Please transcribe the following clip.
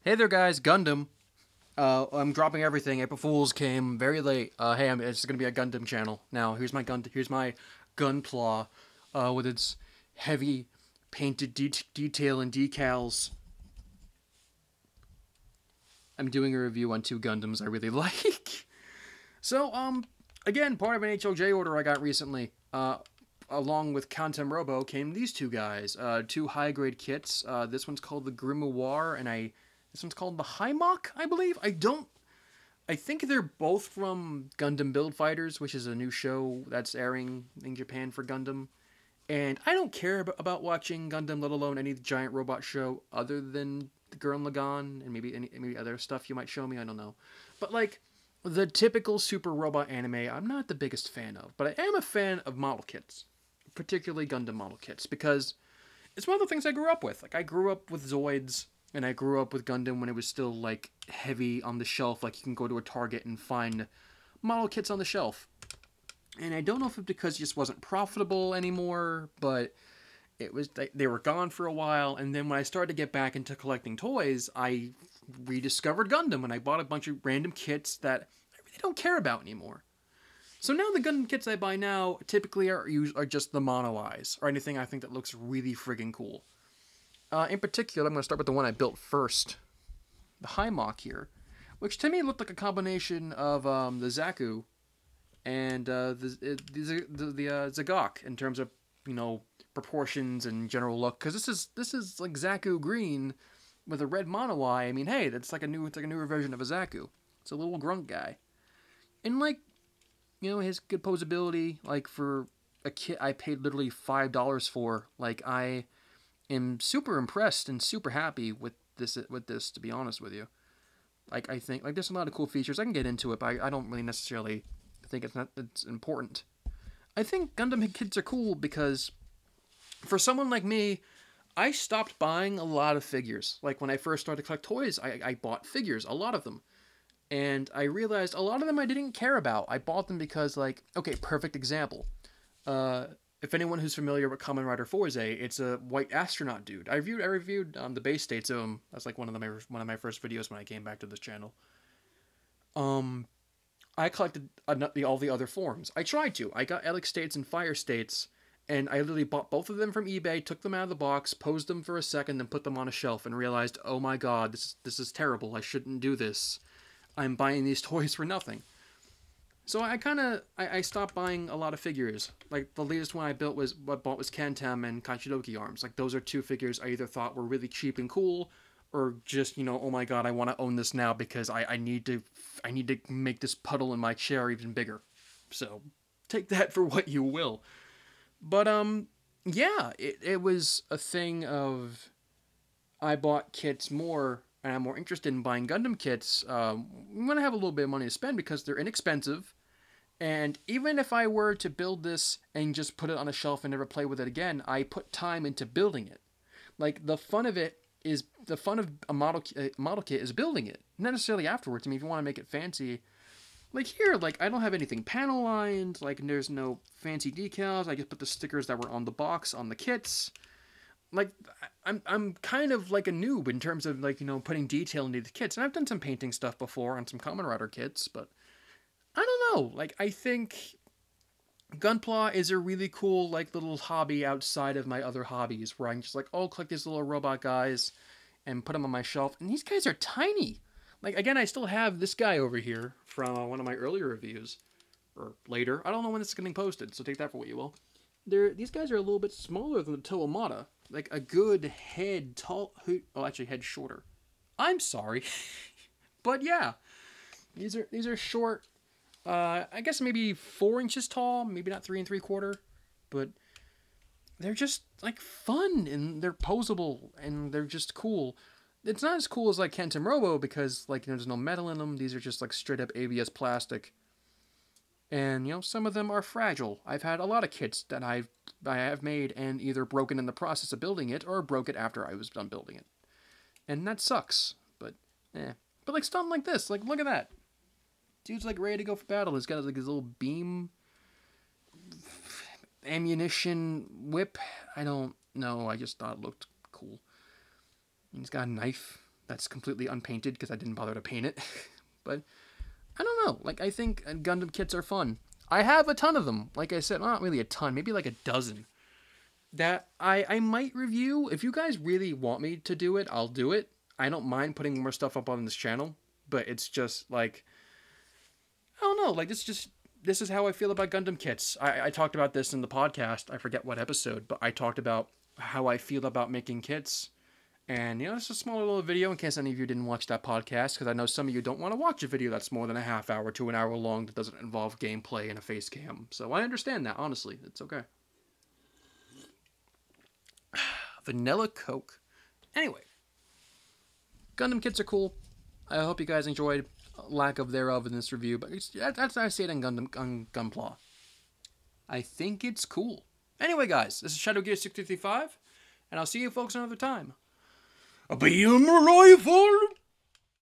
Hey there, guys. Gundam. I'm dropping everything. April Fools came very late. Hey, it's gonna be a Gundam channel now. Here's my Gunpla, with its heavy painted detail and decals. I'm doing a review on two Gundams I really like. So, again, part of an HLJ order I got recently. Along with Contem Robo came these two guys. Two high grade kits. This one's called the Grimoire, and this one's called the Hymok, I believe. I think they're both from Gundam Build Fighters, which is a new show that's airing in Japan for Gundam. And I don't care about watching Gundam, let alone any giant robot show other than the Gurren Lagann and maybe other stuff you might show me. I don't know, but like the typical super robot anime, I'm not the biggest fan of. But I am a fan of model kits, particularly Gundam model kits, because it's one of the things I grew up with. Like I grew up with Zoids, and I grew up with Gundam when it was still like heavy on the shelf. Like you can go to a Target and find model kits on the shelf. And I don't know if it's because it just wasn't profitable anymore, but they were gone for a while. And then when I started to get back into collecting toys, I rediscovered Gundam, and I bought a bunch of random kits that I really don't care about anymore. So now the Gundam kits I buy now typically are just the mono eyes, or anything I think that looks really friggin' cool. In particular, I'm going to start with the one I built first, the Hymok here, which to me looked like a combination of the Zaku and the Zagok in terms of, proportions and general look. Because this is like Zaku green with a red mono eye. I mean, hey, it's like a newer version of a Zaku. It's a little grunt guy, and like, his good posability. Like for a kit I paid literally $5 for. Like I am super impressed and super happy with this. To be honest with you, like I think like there's a lot of cool features. I can get into it, but I don't really necessarily think it's important. I think Gundam kits are cool because for someone like me, I stopped buying a lot of figures. Like when I first started to collect toys, I bought figures, a lot of them. And I realized a lot of them I didn't care about. I bought them because, like, okay, perfect example. If anyone who's familiar with Kamen Rider Forze, it's a white astronaut dude. I reviewed the base states of him. That's like one of my first videos when I came back to this channel. I collected all the other forms. I tried to. I got Elec states and Fire states, and I literally bought both of them from eBay, took them out of the box, posed them for a second, then put them on a shelf, and realized, oh my god, this is terrible. I shouldn't do this. I'm buying these toys for nothing. So I stopped buying a lot of figures. Like the latest one I bought was Kantem and Kachidoki arms. Like those are two figures I either thought were really cheap and cool, or just, oh my god, I want to own this now because I need to make this puddle in my chair even bigger. So take that for what you will. But yeah, it was a thing of I bought kits more, and I'm more interested in buying Gundam kits when I have a little bit of money to spend because they're inexpensive. And even if I were to build this and just put it on a shelf and never play with it again, I put time into building it. Like the fun of a model kit is building it, not necessarily afterwards. I mean, if you want to make it fancy, like here, like I don't have anything panel lined, like there's no fancy decals. I just put the stickers that were on the box on the kits. Like I'm kind of like a noob in terms of like putting detail into the kits, and I've done some painting stuff before on some Kamen Rider kits, but I don't know. Like I think Gunpla is a really cool like little hobby outside of my other hobbies, where I can just like collect these little robot guys and put them on my shelf, and these guys are tiny. Like again, I still have this guy over here from one of my earlier reviews, or later. I don't know when this is getting posted, so take that for what you will. These guys are a little bit smaller than the Toamata. Like a good head tall. Oh, actually, head shorter. I'm sorry, but yeah, these are short. I guess maybe 4 inches tall, maybe not 3 3/4, but they're just like fun and they're posable and they're just cool. It's not as cool as like Kantem Robo because like there's no metal in them. These are just like straight up ABS plastic. And some of them are fragile. I've had a lot of kits that I have made and either broken in the process of building it or broke it after I was done building it. And that sucks. But But like something like this, like look at that. Dude's like ready to go for battle. He's got like his little beam ammunition whip. I don't know. I just thought it looked cool. And he's got a knife. that's completely unpainted because I didn't bother to paint it. But I don't know. Like, I think Gundam kits are fun. I have a ton of them. Like I said, well, not really a ton, maybe like a dozen. That I might review. If you guys really want me to do it, I'll do it. I don't mind putting more stuff up on this channel, but it's just like, I don't know, like this is how I feel about Gundam kits. I talked about this in the podcast. I forget what episode, but I talked about how I feel about making kits. And, you know, it's a small little video in case any of you didn't watch that podcast, because I know some of you don't want to watch a video that's more than a half hour to an hour long that doesn't involve gameplay and a face cam. So I understand that, honestly. It's okay. Vanilla Coke. Anyway, Gundam kits are cool. I hope you guys enjoyed. Lack of thereof in this review, but that's how I say it on Gunpla. I think it's cool. Anyway, guys, this is Shadow Gear 635, and I'll see you folks another time. I'll be on my rifle.